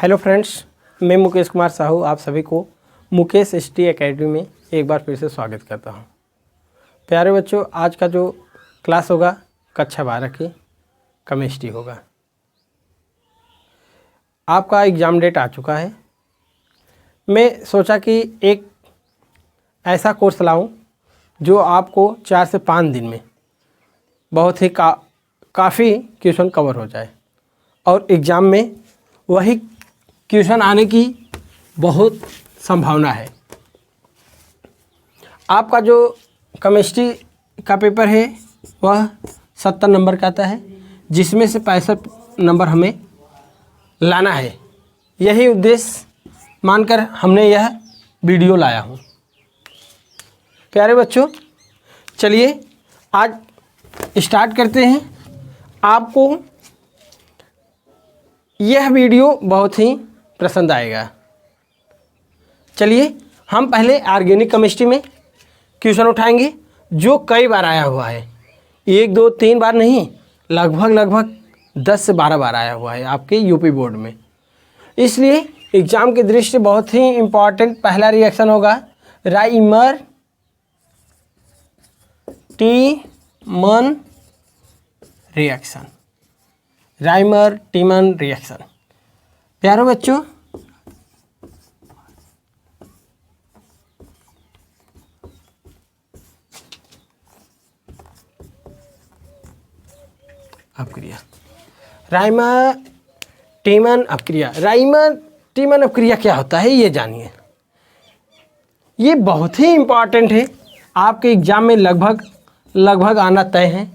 Hello friends, मैं मुकेश कुमार साहू आप सभी को मुकेश एसटी एकेडमी में एक बार फिर से स्वागत करता हूं। प्यारे बच्चों, आज का जो क्लास होगा कक्षा 12 की केमिस्ट्री होगा। आपका एग्ज़ाम डेट आ चुका है। मैं सोचा कि एक ऐसा कोर्स लाऊं जो आपको 4 से 5 दिन में बहुत ही काफ़ी क्वेश्चन कवर हो जाए और एग्ज़ाम में वही क्वेश्चन आने की बहुत संभावना है। आपका जो केमिस्ट्री का पेपर है वह 70 नंबर का आता है, जिसमें से 65 नंबर हमें लाना है। यही उद्देश्य मानकर हमने यह वीडियो लाया हूँ। प्यारे बच्चों, चलिए आज स्टार्ट करते हैं। आपको यह वीडियो बहुत ही पसंद आएगा। चलिए हम पहले ऑर्गेनिक केमिस्ट्री में क्वेश्चन उठाएंगे जो कई बार आया हुआ है। 1 2 3 बार नहीं, लगभग 10 से 12 बार आया हुआ है आपके यूपी बोर्ड में। इसलिए एग्ज़ाम की दृष्टि से बहुत ही इम्पॉर्टेंट पहला रिएक्शन होगा राइमर टीमन रिएक्शन। Rymer टीमन reaction. प्यारे बच्चों, अपक्रिया, राइमर टीमन अपक्रिया। राइमर टीमन अपक्रिया क्या होता है ये जानिए। ये बहुत ही इम्पॉर्टेंट है, आपके एग्जाम में लगभग आना तय है।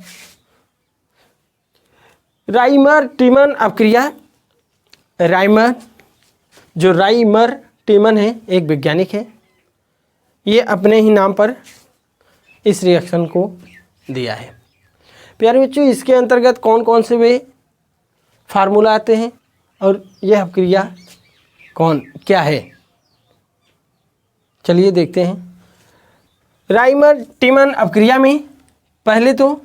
राइमर टीमन अपक्रिया। राइमर टीमन है, एक वैज्ञानिक है। ये अपने ही नाम पर इस रिएक्शन को दिया है। प्यारे बच्चों, इसके अंतर्गत कौन कौन से वे फार्मूला आते हैं और यह अपक्रिया क्या है, चलिए देखते हैं। राइमर टीमन अपक्रिया में पहले तो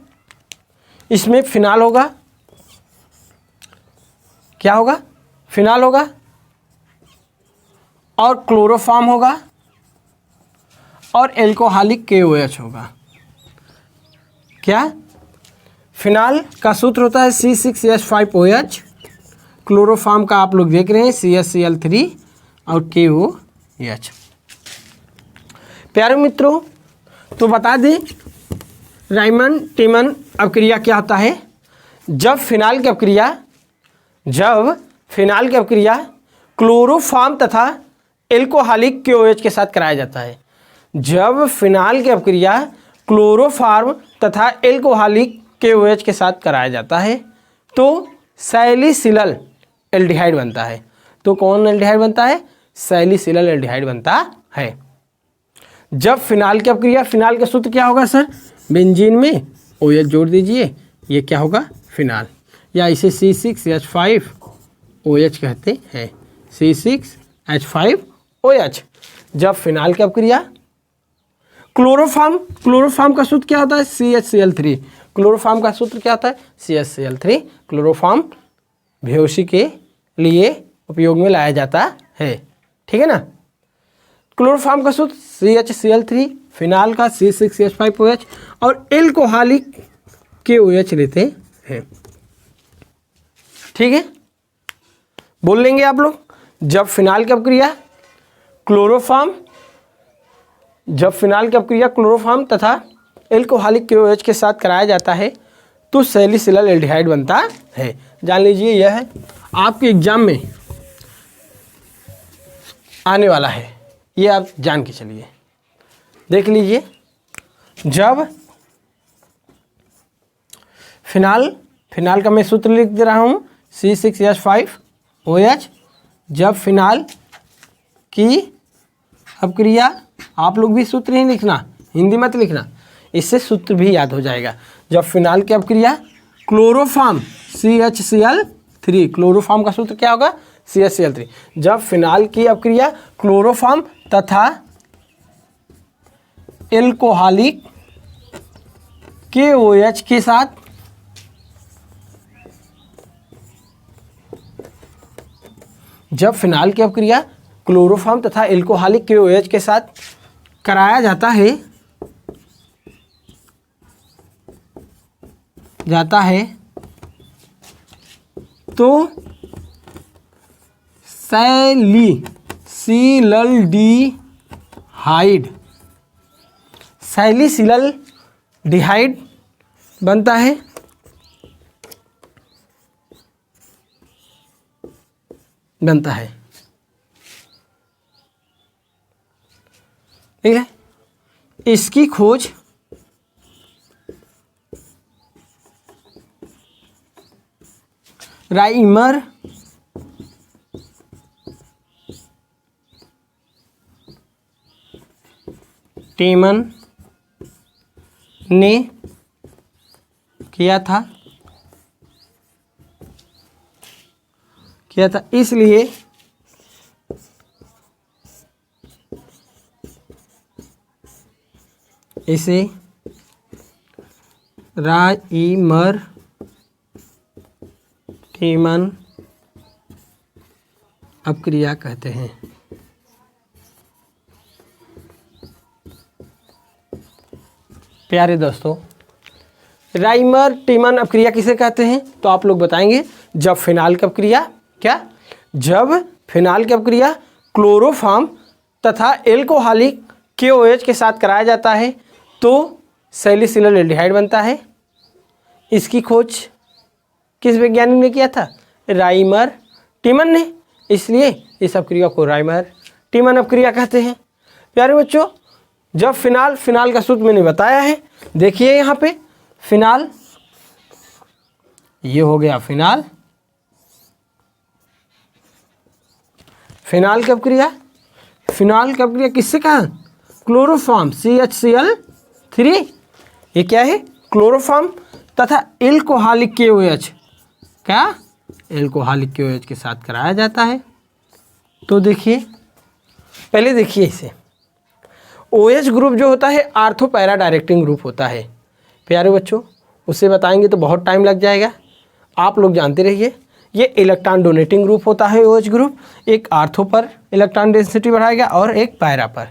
इसमें फिनाल होगा। क्या होगा? फिनाल होगा और क्लोरोफॉर्म होगा और एल्कोहलिक KOH होगा। क्या? फिनाल का सूत्र होता है C6H5OH। क्लोरोफॉर्म का आप लोग देख रहे हैं CaCl3 और KOH। प्यारे मित्रों, तो बता दें राइमर टीमन अपक्रिया क्या होता है। जब फिनाल की अपक्रिया क्लोरोफॉर्म तथा एल्कोहलिक KOH के साथ कराया जाता है। जब फिनाल की अपक्रिया क्लोरोफॉर्म तथा एल्कोहलिक KOH के साथ कराया जाता है तो सैलिसिलल एल्डिहाइड बनता है। तो कौन एल्डिहाइड बनता है? सैलिसिलल एल्डिहाइड बनता है। जब फिनाल की अपक्रिया, फिनाल का सूत्र क्या होगा सर? बेंजीन में OH जोड़ दीजिए, ये क्या होगा? फिनाल, या इसे C6H5OH कहते हैं। C6H5OH। जब फिनाल की अपक्रिया क्लोरोफॉर्म का सूत्र क्या होता है? CHCl3। क्लोरोफॉर्म का सूत्र क्या होता है? CHCl3। क्लोरोफॉर्म बेहोशी के लिए उपयोग में लाया जाता है, ठीक है ना। क्लोरोफॉर्म का सूत्र CHCl3, फिनाल का C6H5OH और एल्कोहलिक KOH लेते हैं, ठीक है। बोल लेंगे आप लोग। जब फिनाल की अपक्रिया क्लोरोफॉर्म तथा एल्कोहलिक KOH के साथ कराया जाता है तो सैलिसिलल एल्डिहाइड बनता है। जान लीजिए, यह है आपके एग्जाम में आने वाला है, ये आप जान के चलिए। देख लीजिए, जब फिनाल का मैं सूत्र लिख दे रहा हूँ C6H5OH। जब फिनाल की अपक्रिया, आप लोग भी सूत्र ही लिखना, हिंदी मत लिखना, इससे सूत्र भी याद हो जाएगा। जब फिनाल की अपक्रिया क्लोरोफॉर्म CHCl3, क्लोरोफॉर्म का सूत्र क्या होगा? CHCl3। जब फिनाल की अपक्रिया क्लोरोफॉर्म तथा एल्कोहलिक KOH के साथ जब फिनाल की अपक्रिया क्लोरोफॉर्म तथा एल्कोहलिक KOH के साथ कराया जाता है तो सैलिसिलल्डिहाइड बनता है। ठीक है, इसकी खोज राइमर टीमन ने किया था इसलिए इसे राइमर टीमन अपक्रिया कहते हैं। प्यारे दोस्तों, राइमर टीमन अपक्रिया किसे कहते हैं? तो आप लोग बताएंगे, जब फिनाल की अपक्रिया क्लोरोफॉर्म तथा एल्कोहलिक KOH के साथ कराया जाता है तो सैलिसिलल्डिहाइड बनता है। इसकी खोज किस वैज्ञानिक ने किया था? राइमर टीमन ने, इसलिए इस अपक्रिया को राइमर टीमन अपक्रिया कहते हैं। प्यारे बच्चों, जब फिनाल का सूत्र मैंने बताया है, देखिए यहाँ पे फिनाल, ये हो गया फिनाल की अपक्रिया किससे कहा? क्लोरोफॉर्म CHCl3, ये क्या है? क्लोरोफॉर्म तथा एल्कोहलिक KOH, एल्कोहलिक KOH के साथ कराया जाता है। तो देखिए, पहले देखिए इसे, OH ग्रुप जो होता है आर्थो पैरा डायरेक्टिंग ग्रुप होता है। प्यारे बच्चों, उसे बताएंगे तो बहुत टाइम लग जाएगा, आप लोग जानते रहिए। ये इलेक्ट्रॉन डोनेटिंग ग्रुप होता है OH ग्रुप, एक आर्थो पर इलेक्ट्रॉन डेंसिटी बढ़ाएगा और एक पैरा पर।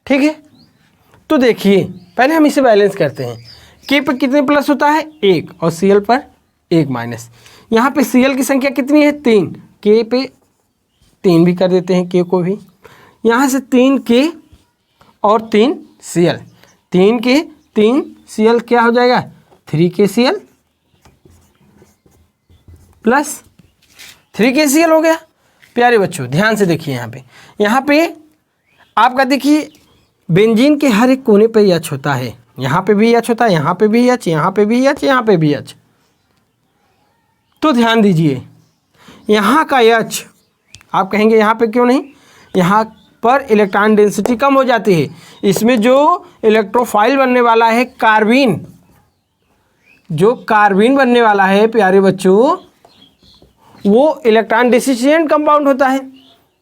ठीक है, तो देखिए पहले हम इसे बैलेंस करते हैं। K पर कितने प्लस होता है? 1, और Cl पर 1 माइनस। यहाँ पे Cl की संख्या कितनी है? 3, K पे 3 भी कर देते हैं, K को भी। यहाँ से 3K और 3 Cl, 3K 3 Cl क्या हो जाएगा? 3KCl प्लस 3KCl हो गया। प्यारे बच्चों, ध्यान से देखिए, यहाँ पे आपका देखिए बेंजीन के हर एक कोने पे H होता है। यहाँ पे भी H होता है, यहाँ पे भी H, यहाँ पे भी H, यहाँ पे भी H। तो ध्यान दीजिए, यहाँ का H, आप कहेंगे यहाँ पे क्यों नहीं? यहाँ पर इलेक्ट्रॉन डेंसिटी कम हो जाती है। इसमें जो इलेक्ट्रोफाइल बनने वाला है कार्बीन, बनने वाला है प्यारे बच्चों, वो इलेक्ट्रॉन डिफिशिएंट कंपाउंड होता है,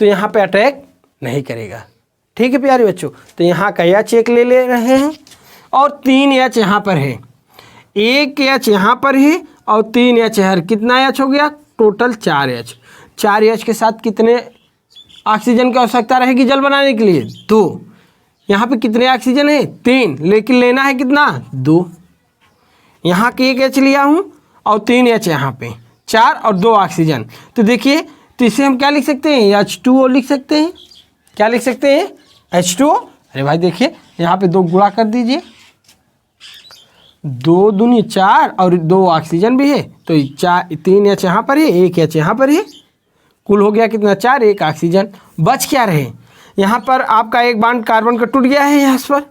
तो यहाँ पे अटैक नहीं करेगा। ठीक है प्यारे बच्चों, तो यहाँ का H एक ले रहे हैं और 3 H यहाँ पर है, 1 H यहाँ पर है और 3 H है। कितना H हो गया? Total 4 H। 4 H के साथ कितने ऑक्सीजन की आवश्यकता रहेगी जल बनाने के लिए? 2। यहाँ पे कितने ऑक्सीजन है? 3, लेकिन लेना है कितना? 2। यहाँ के 1 H लिया हूँ और 3 H यहाँ पे, 4 और 2 ऑक्सीजन। तो देखिए, तो इसे हम क्या लिख सकते हैं? H2O लिख सकते हैं। क्या लिख सकते हैं? H2O। अरे भाई देखिए, यहाँ पे 2 गुणा कर दीजिए, 2 दूनी 4 और 2 ऑक्सीजन भी है, तो 3 H यहाँ पर है, 1 H यहाँ पर है, कुल हो गया कितना? 4, 1 ऑक्सीजन। बच क्या रहे? यहाँ पर आपका एक बॉन्ड कार्बन का टूट गया है यहाँ पर,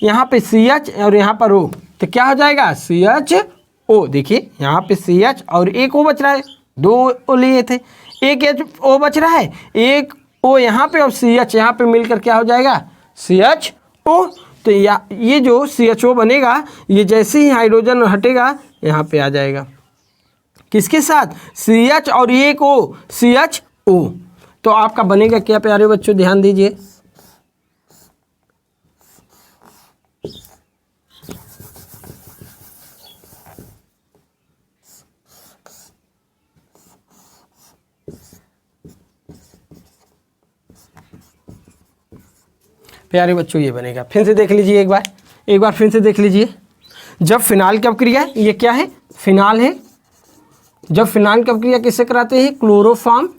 यहाँ पे CH और यहाँ पर O, तो क्या हो जाएगा? CHO। देखिए यहाँ पे CH और 1 O बच रहा है, 2 O लिए थे, 1 HO बच रहा है, 1 O यहाँ पे और CH यहाँ पे मिलकर क्या हो जाएगा? CHO। तो ये जो CHO बनेगा, ये जैसे ही हाइड्रोजन हटेगा यहाँ पे आ जाएगा, किसके साथ? CH और 1 O, CHO। तो आपका बनेगा क्या प्यारे बच्चों? ध्यान दीजिए, प्यारे बच्चों ये बनेगा। फिर से देख लीजिए एक बार फिर से देख लीजिए। जब फिनाल की अपक्रिया, ये क्या है, फिनाल है। जब फिनाल की अपक्रिया किससे कराते हैं, क्लोरोफॉर्म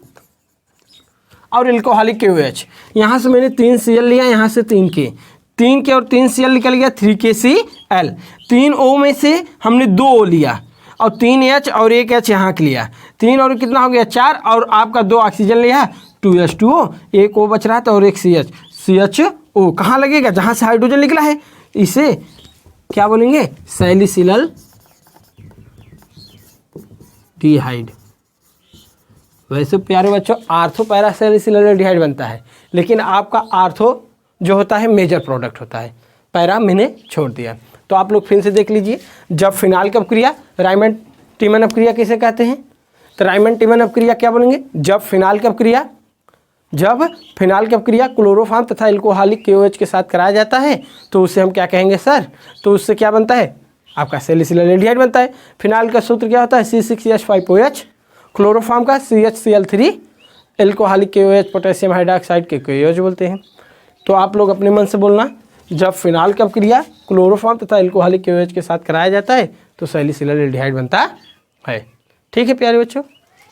और एल्कोहलिक KOH। यहाँ से मैंने 3 Cl लिया, यहाँ से 3 K और 3 Cl निकल गया 3 KCl। 3 O में से हमने 2 O लिया और 3 H और 1 H यहाँ के लिया, 3 और कितना हो गया 4, और आपका 2 ऑक्सीजन लिया 2H2O, 1 O बच रहा था और 1 CHO। कहाँ लगेगा, जहाँ से हाइड्रोजन निकला है, इसे क्या बोलेंगे, सैलिसिलल डिहाइड। वैसे प्यारे बच्चों आर्थो पैरा सैलिसिलर डिहाइड बनता है, लेकिन आपका आर्थो जो होता है मेजर प्रोडक्ट होता है, पैरा मैंने छोड़ दिया। तो आप लोग फिर से देख लीजिए। जब फिनाल की अपक्रिया, रायमंड टीमन अपक्रिया किसे कहते हैं, तो रायमंड टीमन अपक्रिया क्या बोलेंगे, जब फिनाल की अपक्रिया क्लोरोफॉर्म तथा एल्कोहलिक KOH के साथ कराया जाता है तो उसे हम क्या कहेंगे सर, तो उससे क्या बनता है, आपका सैलिसिलर डिहाइड बनता है। फिनाल का सूत्र क्या होता है, C6H5OH, क्लोरोफॉर्म का CHCl3, alcoholic KOH potassium hydroxide के KOH बोलते हैं। तो आप लोग अपने मन से बोलना, जब फिनाल की अपक्रिया क्लोरोफॉर्म तथा एल्कोहलिक KOH के साथ कराया जाता है तो सैलिसिलर डिहाइड बनता है। ठीक है प्यारे बच्चों,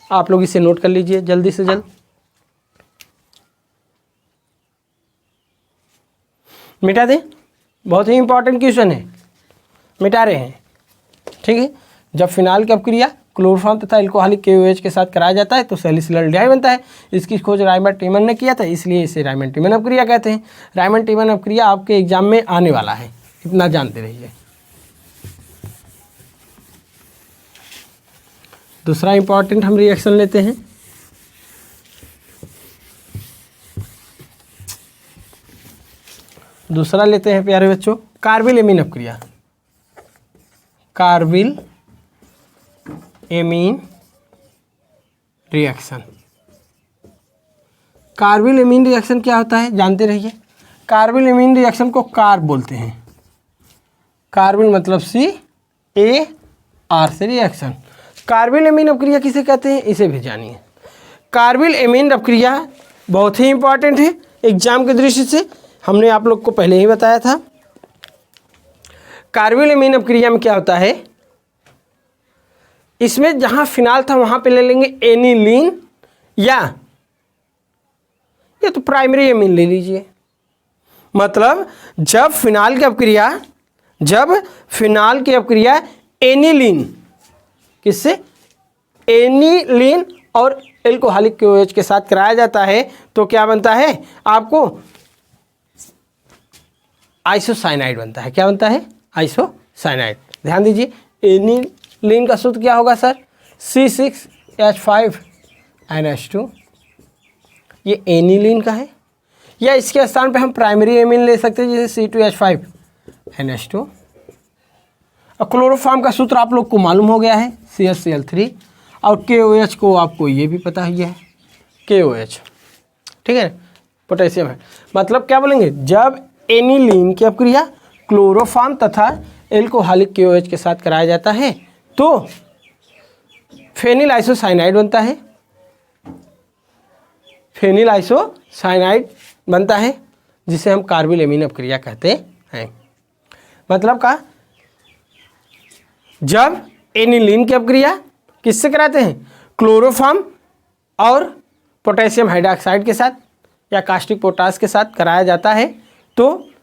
आप लोग इसे नोट कर लीजिए जल्दी से जल्द। मिटा दें, बहुत ही इंपॉर्टेंट क्वेश्चन है, मिटा रहे हैं। ठीक है, जब फिनाल की अपक्रिया क्लोरोफॉर्म तथा एल्कोहलिक KOH के साथ कराया जाता है तो सैलिसिलर डिहाइड बनता है। इसकी खोज रायमंड टीमन ने किया था, इसलिए इसे रायमंड टीमन अपक्रिया कहते हैं। रायमंड टीमन अपक्रिया आपके एग्जाम में आने वाला है, इतना जानते रहिए। दूसरा इंपॉर्टेंट हम रिएक्शन लेते हैं। दूसरा लेते हैं प्यारे बच्चों कार्बिल एमीन अपक्रिया। Carbylamine reaction. Carbylamine reaction क्या होता है जानते रहिए। कार्बिल एमीन रिएक्शन को कार्ब बोलते हैं। कार्बिल मतलब CAR से रिएक्शन। कार्बिल एमीन अपक्रिया किसे कहते हैं इसे भी जानिए। कार्बिल एमीन अपक्रिया बहुत ही इंपॉर्टेंट है एग्जाम की दृष्टि से, हमने आप लोग को पहले ही बताया था। कार्बिल एमीन अपक्रिया में क्या होता है, इसमें जहां फिनाल था वहां पे ले लेंगे एनिलीन या तो प्राइमरी एमीन ले लीजिए। मतलब जब फिनाल की अपक्रिया एनिलीन किससे, एनिलीन और एल्कोहलिक KOH के साथ कराया जाता है तो क्या बनता है, आपको आइसोसाइनाइड बनता है। क्या बनता है, आइसोसाइनाइड। ध्यान दीजिए, एनिलीन का सूत्र क्या होगा सर, C6H5NH2। ये एनिलीन का है, या इसके स्थान पे हम प्राइमरी एमीन ले सकते हैं जैसे C2H5NH2। और क्लोरोफॉर्म का सूत्र आप लोग को मालूम हो गया है CHCl3, और KOH को आपको ये भी पता ही है KOH। ठीक है, पोटेशियम है। मतलब क्या बोलेंगे, जब एनिलीन की अपक्रिया क्लोरोफॉर्म तथा एल्कोहलिक KOH के साथ कराया जाता है तो फेनिल आइसोसाइनाइड बनता है। फेनिल आइसोसाइनाइड बनता है जिसे हम कार्बिल एमीन अपक्रिया कहते हैं। मतलब का, जब एनिलीन की अपक्रिया किससे कराते हैं, क्लोरोफॉर्म और पोटेशियम हाइड्रोक्साइड के साथ या कास्टिक पोटास के साथ कराया जाता है तो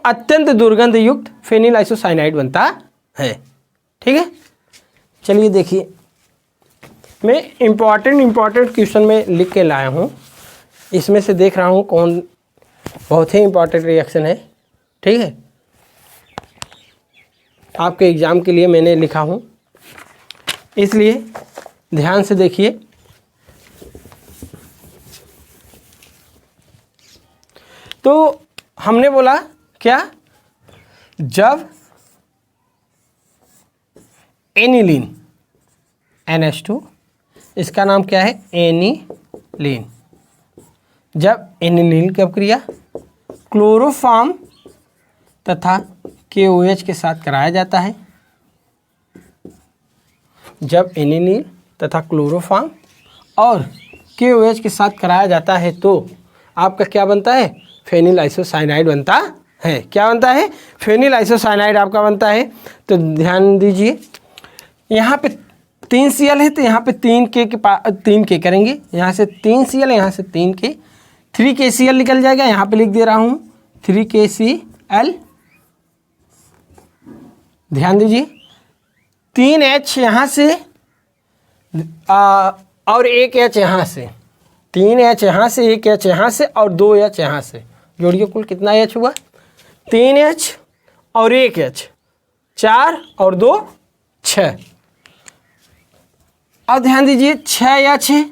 अत्यंत दुर्गंध युक्त फेनिल आइसोसाइनाइड बनता है। ठीक है, चलिए देखिए, मैं इम्पॉर्टेंट क्वेश्चन में लिख के लाया हूँ, इसमें से देख रहा हूँ कौन बहुत ही इम्पॉर्टेंट रिएक्शन है। ठीक है, आपके एग्ज़ाम के लिए मैंने लिखा हूँ, इसलिए ध्यान से देखिए। तो हमने बोला क्या, जब एनिलीन NH2, इसका नाम क्या है एनिलीन, जब एनिलीन की अपक्रिया क्लोरोफॉर्म तथा KOH के साथ कराया जाता है, जब एनिलीन तथा क्लोरोफॉर्म और KOH के साथ कराया जाता है तो आपका क्या बनता है, फेनिल आइसोसाइनाइड बनता है। क्या बनता है? फेनिल आइसोसाइनाइड आपका बनता है। तो ध्यान दीजिए, यहाँ पे 3 Cl है तो यहाँ पे 3K करेंगे, यहाँ से 3 Cl, यहाँ से 3K, 3KCl निकल जाएगा। यहाँ पे लिख दे रहा हूँ 3KCl। ध्यान दीजिए, 3H यहाँ से और 1H यहाँ से, 3H यहाँ से, 1H यहाँ से और 2H यहाँ से, जोड़िए कुल कितना H हुआ? 3H और 1H, 4 और 2 6। अब ध्यान दीजिए 6H है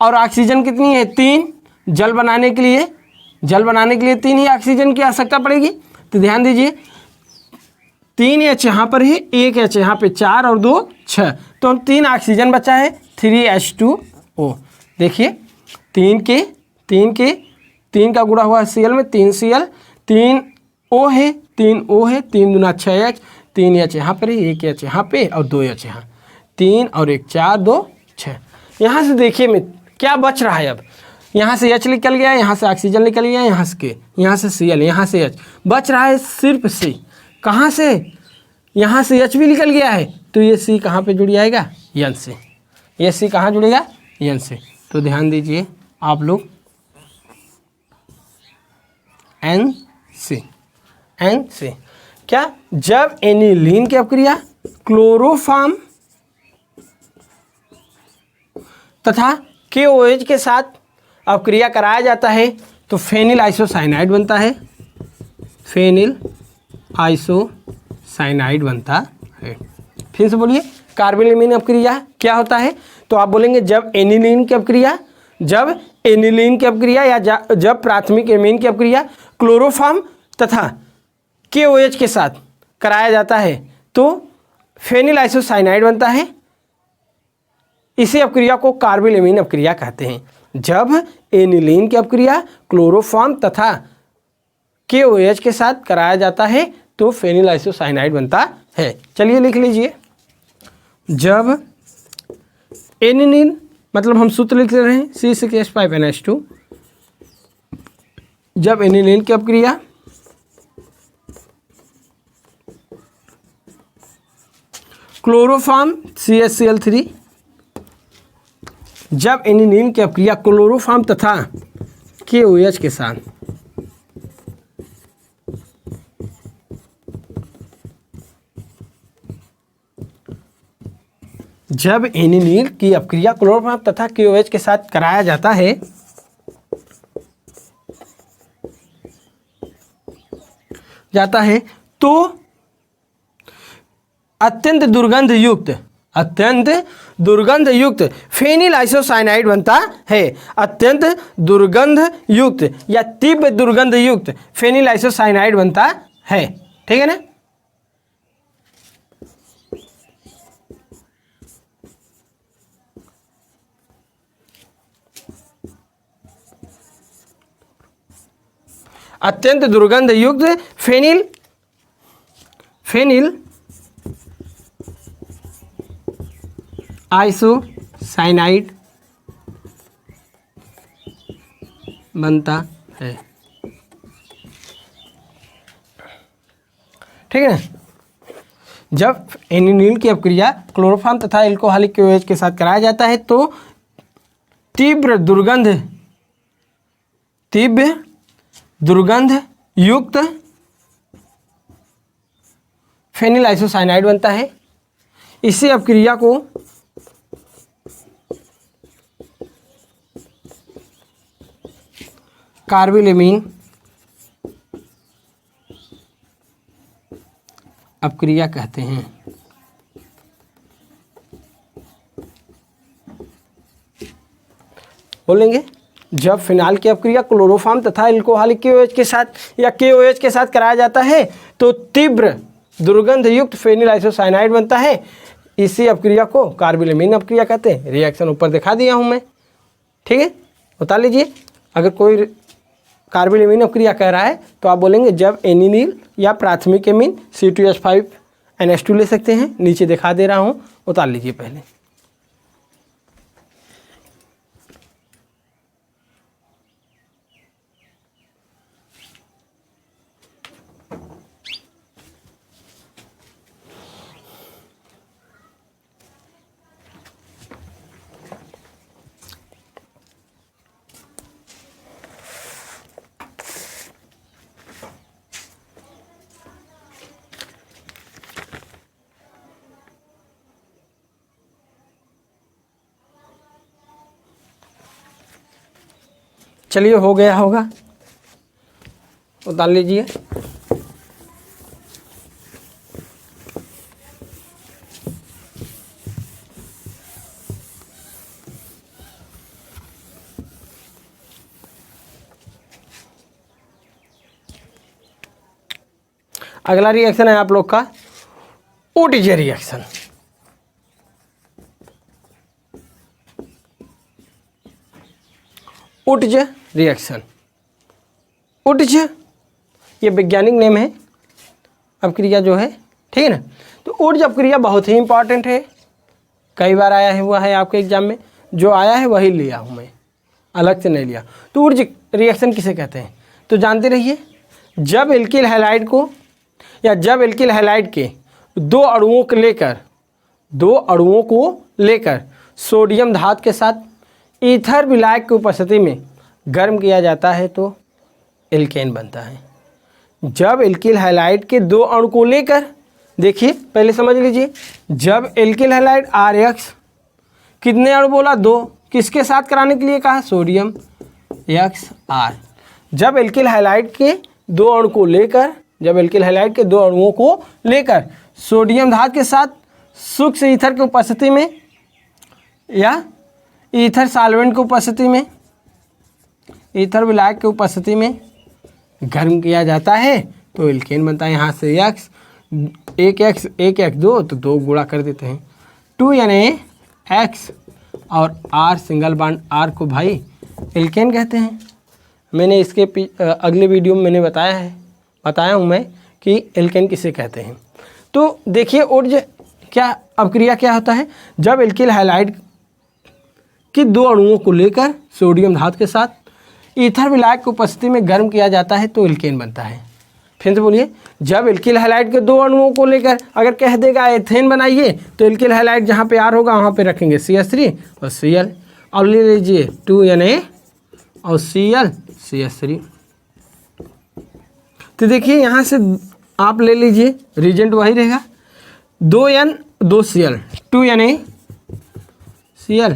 और ऑक्सीजन कितनी है? 3। जल बनाने के लिए 3 ही ऑक्सीजन की आवश्यकता पड़ेगी। तो ध्यान दीजिए 3H यहाँ पर है, 1H यहाँ पे, 4 और 2 6, तो 3 ऑक्सीजन बचा है, 3H2O। देखिए 3 का गुणा हुआ Cl में, 3Cl, 3O है, 3O है, 3 दूना 6H, 3H यहाँ पर है, 1H यहाँ पे और 2H यहाँ, 3 और 1 4 2 6। यहाँ से देखिए मैं क्या बच रहा है, अब यहाँ से H निकल गया, यहाँ से ऑक्सीजन निकल गया, यहाँ से K, यहाँ से Cl, यहाँ से H, बच रहा है सिर्फ C। कहाँ से? यहाँ से H भी निकल गया है, तो ये C कहाँ पे जुड़ जाएगा? N से। ये C कहाँ जुड़ेगा? N से। तो ध्यान दीजिए आप लोग, N से क्या? जब एनिलीन की अपक्रिया क्लोरोफॉर्म तथा KOH के साथ अपक्रिया कराया जाता है तो फेनिल आइसोसाइनाइड बनता है। फेनिल आइसोसाइनाइड बनता है। फिर से बोलिए, कार्बोनिल अपक्रिया क्या होता है? तो आप बोलेंगे जब एनिलीन की अपक्रिया या जब प्राथमिक एमीन की अपक्रिया क्लोरोफॉर्म तथा KOH के साथ कराया जाता है तो फेनिल आइसोसाइनाइड बनता है। इसी अपक्रिया को कार्बोनिल अपक्रिया कहते हैं। जब एनिलीन की अपक्रिया क्लोरोफॉर्म तथा KOH के साथ कराया जाता है तो फेनिल आइसोसाइनाइड बनता है। चलिए लिख लीजिए, जब एनिलीन, मतलब हम सूत्र लिख रहे हैं C6H5NH2, जब एनिलीन की अपक्रिया क्लोरोफॉर्म CHCl3, जब एनिलीन की अपक्रिया क्लोरोफॉर्म तथा KOH के साथ जब एनिलीन की अपक्रिया क्लोरोफॉर्म तथा KOH के साथ कराया जाता है तो अत्यंत दुर्गंध युक्त फेनिल आइसोसाइनाइड बनता है। अत्यंत दुर्गंध युक्त या तीव्र दुर्गंध युक्त फेनिल आइसोसाइनाइड बनता है। ठीक है ना? अत्यंत दुर्गंध युक्त फेनिल आइसोसाइनाइड बनता है। ठीक है ना? जब एनिलीन की अपक्रिया क्लोरोफॉर्म तथा एल्कोहलिक KOH के साथ कराया जाता है तो तीव्र दुर्गंध युक्त फेनिल आइसोसाइनाइड बनता है। इसी अपक्रिया को कार्बोनिल अपक्रिया कहते हैं। बोलेंगे जब फिनाल की अपक्रिया क्लोरोफॉर्म तथा एल्कोहलिक KOH के साथ या KOH के साथ कराया जाता है तो तीव्र दुर्गंध युक्त फेनिल आइसोसाइनाइड बनता है। इसी अपक्रिया को कार्बोनिल अपक्रिया कहते हैं। रिएक्शन ऊपर दिखा दिया हूं मैं। ठीक है, बता लीजिए, अगर कोई कार्बोनिल अपक्रिया कह रहा है तो आप बोलेंगे जब एनिलीन या प्राथमिक एमीन C2H5NH2 ले सकते हैं। नीचे दिखा दे रहा हूँ, उतार लीजिए पहले। चलिए हो गया होगा, उतार लीजिए। अगला रिएक्शन है आप लोग का ओटीजे रिएक्शन। ओटीजे रिएक्शन, ओटीजे ये वैज्ञानिक नेम है अपक्रिया जो है, ठीक है ना। तो ओटीजे अपक्रिया बहुत ही इंपॉर्टेंट है, कई बार आया है हुआ है आपके एग्जाम में, जो आया है वही लिया हूँ मैं, अलग से नहीं लिया। तो ओटीजे रिएक्शन किसे कहते हैं तो जानते रहिए, जब एल्किल हैलाइड को या जब एल्किल हैलाइड के दो अणुओं को लेकर सोडियम धातु के साथ ईथर विलायक की उपस्थिति में गर्म किया जाता है तो एल्केन बनता है। जब एल्किल हैलाइड के दो अणु को लेकर, देखिए पहले समझ लीजिए, जब एल्किल हैलाइड RX कितने अणु बोला, 2, किसके साथ कराने के लिए कहा, सोडियम XR। जब एल्किल हैलाइड के दो अणु को लेकर, जब एल्किल हैलाइड के दो अणुओं को लेकर सोडियम धातु के साथ शुष्क ईथर की उपस्थिति में या ईथर सॉल्वेंट की उपस्थिति में, ईथर विलायक की उपस्थिति में गर्म किया जाता है तो एल्केन बनता है। यहाँ से X, एक X 2 तो 2 गुणा कर देते हैं, 2 यानी X और R सिंगल बॉन्ड R को भाई एल्केन कहते हैं। मैंने इसके अगले वीडियो में मैंने बताया हूँ मैं कि एल्केन किसे कहते हैं। तो देखिए ओटीजे क्या अपक्रिया क्या होता है, जब एल्किल हैलाइड कि दो अणुओं को लेकर सोडियम धातु के साथ ईथर विलायक की उपस्थिति में गर्म किया जाता है तो एल्केन बनता है। फिर से बोलिए, जब एल्किल हैलाइड के दो अणुओं को लेकर अगर कह देगा एथेन बनाइए तो एल्किल हैलाइड जहाँ पे R होगा वहाँ पे रखेंगे CH3 और Cl, और ले लीजिए 2 Na और Cl CH3। तो देखिए यहाँ से आप ले लीजिए, रिजेंट वही रहेगा, 2N 2Cl, 2 Na Cl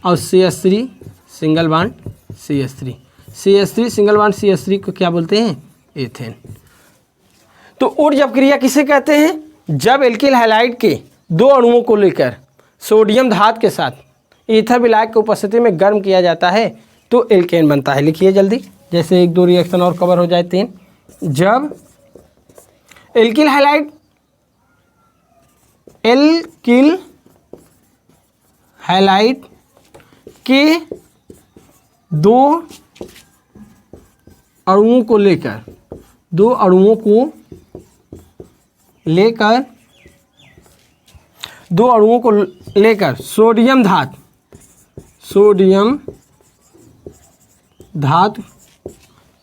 और CH3 single bond CH3 single bond CH3 को क्या बोलते हैं, एथेन। तो ओटीजे अपक्रिया किसे कहते हैं, जब एल्किल हैलाइड के दो अणुओं को लेकर सोडियम धातु के साथ ईथर विलायक की उपस्थिति में गर्म किया जाता है तो एल्केन बनता है। लिखिए जल्दी, जैसे 1-2 रिएक्शन और कवर हो जाए 3। जब एल्किल हैलाइड के दो अणुओं को लेकर सोडियम धातु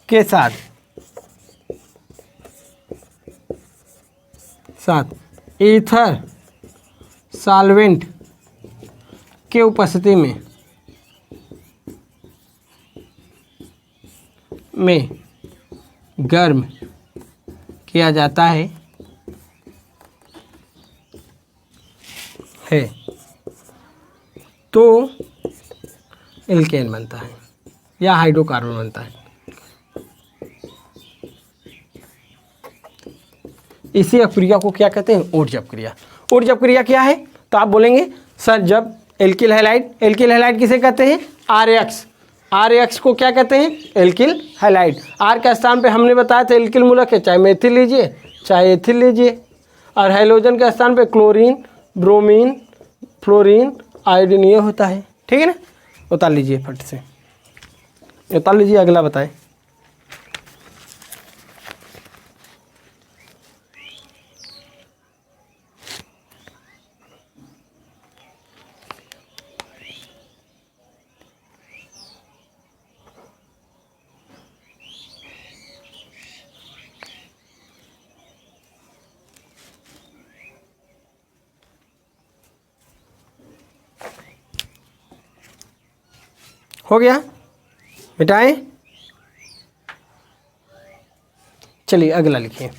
के साथ ईथर सॉल्वेंट के उपस्थिति में गर्म किया जाता है तो एल्केन बनता है या हाइड्रोकार्बन बनता है। इसी अपक्रिया को क्या कहते हैं, ओटीजे अपक्रिया। ओटीजे अपक्रिया क्या है तो आप बोलेंगे सर, जब एल्किल हैलाइड किसे कहते हैं, RX को क्या कहते हैं, एल्किल हैलाइड। R के स्थान पे हमने बताया था एल्किल मूलक है, चाहे मेथिल लीजिए चाहे एथिल लीजिए, और हाइड्रोजन के स्थान पे क्लोरीन, ब्रोमीन, फ्लोरीन, आयोडीन ये होता है, ठीक है ना। उतार लीजिए फट से, उतार लीजिए, अगला बताएं। हो गया, मिटाएं। चलिए अगला लिखिए।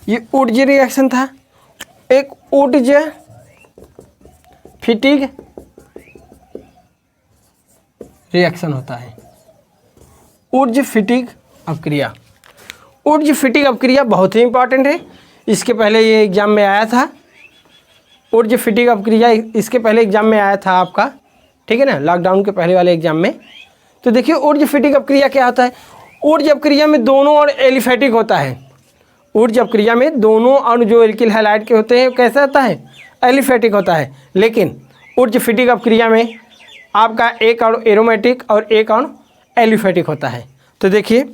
ये ओटीजे रिएक्शन था, एक ऊर्ज फिटिग रिएक्शन होता है। ऊर्ज फिटिग अपक्रिया। ऊर्ज फिटिग अपक्रिया बहुत ही इंपॉर्टेंट है, इसके पहले ये एग्जाम में आया था। ऊर्ज फिटिग अपक्रिया इसके पहले एग्जाम में आया था आपका, ठीक है ना, लॉकडाउन के पहले वाले एग्जाम में। तो देखिए ऊर्ज फिटिग अपक्रिया क्या होता है। ऊर्ज अपक्रिया में दोनों और एलिफेटिक होता है। ऊर्ज अपक्रिया में दोनों अणु जो एल्किल हैलाइड के होते हैं कैसा होता है, एलिफेटिक होता है। लेकिन ऊर्ज फिटिग अपक्रिया में आपका एक अणु एरोमेटिक और एक अणु एलिफेटिक होता है। तो देखिए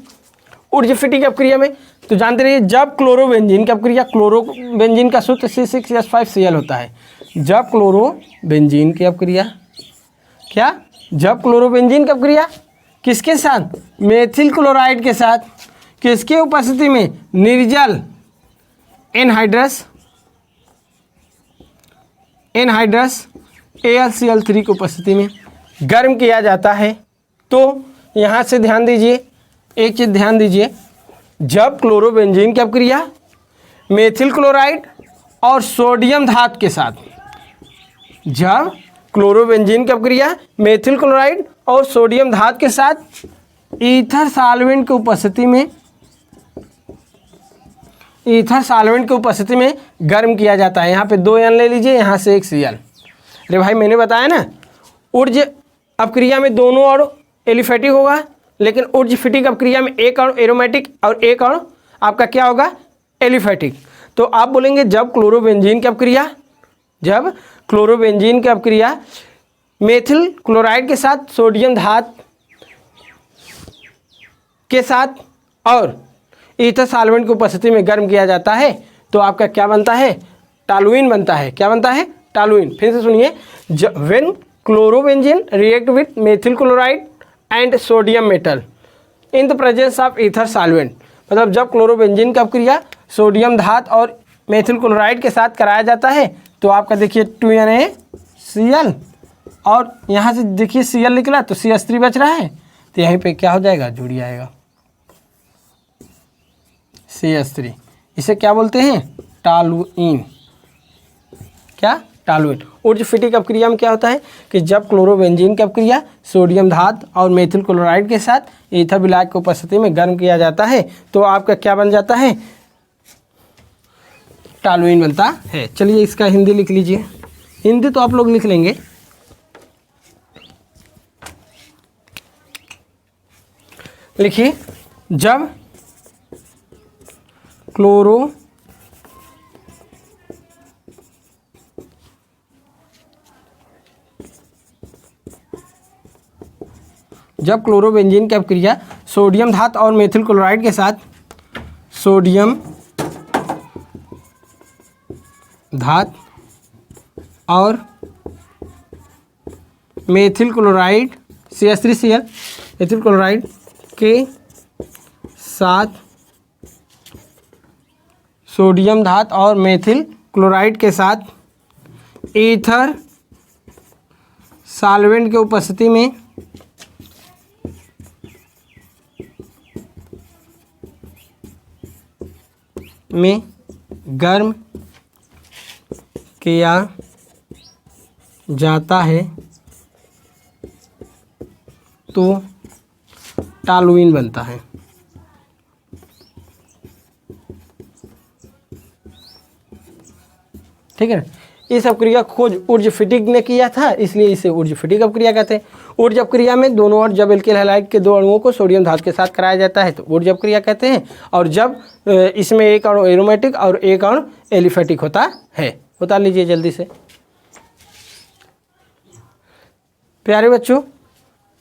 ऊर्ज फिटिग अपक्रिया में तो जानते रहिए, जब क्लोरोबेंजीन की अपक्रिया, क्लोरोबेंजीन का सूत्र C6H5Cl होता है। जब क्लोरोबेंजीन की अपक्रिया क्या, जब क्लोरोबेंजीन की अपक्रिया किसके साथ, मेथिल क्लोराइड के साथ, किसके उपस्थिति में, निर्जल एनहाइड्रस AlCl3 की उपस्थिति में गर्म किया जाता है। तो यहाँ से ध्यान दीजिए, एक चीज़ ध्यान दीजिए, जब क्लोरोबेंजीन की अपक्रिया मेथिल क्लोराइड और सोडियम धातु के साथ, जब क्लोरोबेंजीन की अपक्रिया मेथिल क्लोराइड और सोडियम धातु के साथ ईथर सॉल्वेंट की उपस्थिति में गर्म किया जाता है। यहाँ पे 2 N ले लीजिए, यहाँ से एक Cl। अरे भाई मैंने बताया ना, ऊर्ज अपक्रिया में दोनों अणु एलिफेटिक होगा, लेकिन ऊर्ज फिटिग अपक्रिया में एक अणु एरोमेटिक और एक अणु आपका क्या होगा, एलिफेटिक। तो आप बोलेंगे जब क्लोरोबेंजीन की अपक्रिया मेथिल क्लोराइड के साथ सोडियम धातु के साथ और ईथर सॉल्वेंट की उपस्थिति में गर्म किया जाता है, तो आपका क्या बनता है, टॉलुइन बनता है। क्या बनता है, टॉलुइन। फिर से सुनिए, when chlorobenzene react with methyl chloride and sodium metal in the presence of ether solvent, मतलब जब क्लोरोबेंजीन का अपक्रिया सोडियम धातु और मेथिल क्लोराइड के साथ कराया जाता है, तो आपका देखिए 2NaCl और यहाँ से देखिए Cl निकला तो CH3 बच रहा है, तो यहीं पे क्या हो जाएगा, जुड़ जाएगा CH3। इसे क्या बोलते हैं, टॉलुइन। क्या, टॉलुइन। ऊर्ज फिटिग अपक्रिया में क्या होता है कि जब क्लोरोबेंजीन की अपक्रिया सोडियम धातु और मेथिल क्लोराइड के साथ ईथर विलायक की उपस्थिति में गर्म किया जाता है, तो आपका क्या बन जाता है, टॉलुइन बनता है। चलिए इसका हिंदी लिख लीजिए। हिंदी तो आप लोग लिख लेंगे। लिखिए, जब क्लोरोबेंजीन की अपक्रिया सोडियम धातु और मेथिल क्लोराइड के साथ, सोडियम धातु और methyl chloride CH3Cl methyl chloride के साथ सोडियम धातु और मेथिल क्लोराइड के साथ ईथर सॉल्वेंट की उपस्थिति में गर्म किया जाता है, तो टॉलुइन बनता है। ठीक है ना। इस अपक्रिया को खोज ऊर्ज फिटिग ने किया था, इसलिए इसे ऊर्ज फिटिग अपक्रिया कहते हैं। ऊर्ज अपक्रिया में दोनों और जब एल्किल हैलाइड के दो अणुओं को सोडियम धातु के साथ कराया जाता है तो ऊर्ज अपक्रिया कहते हैं। और जब इसमें एक अणु एरोमेटिक और एक अणु एलिफेटिक होता है। बता लीजिए जल्दी से। प्यारे बच्चों,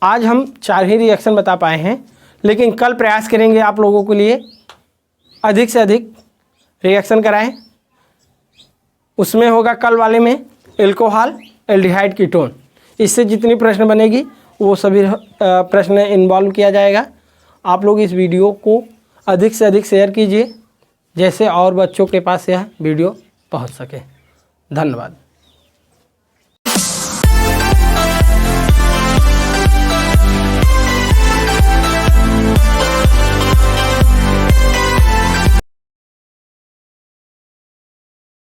आज हम 4 ही रिएक्शन बता पाए हैं, लेकिन कल प्रयास करेंगे आप लोगों के लिए अधिक से अधिक रिएक्शन कराएं। उसमें होगा कल वाले में एल्कोहल एल्डिहाइड कीटोन। इससे जितनी प्रश्न बनेगी वो सभी प्रश्न इन्वॉल्व किया जाएगा। आप लोग इस वीडियो को अधिक से अधिक शेयर कीजिए, जैसे और बच्चों के पास यह वीडियो पहुंच सके। धन्यवाद।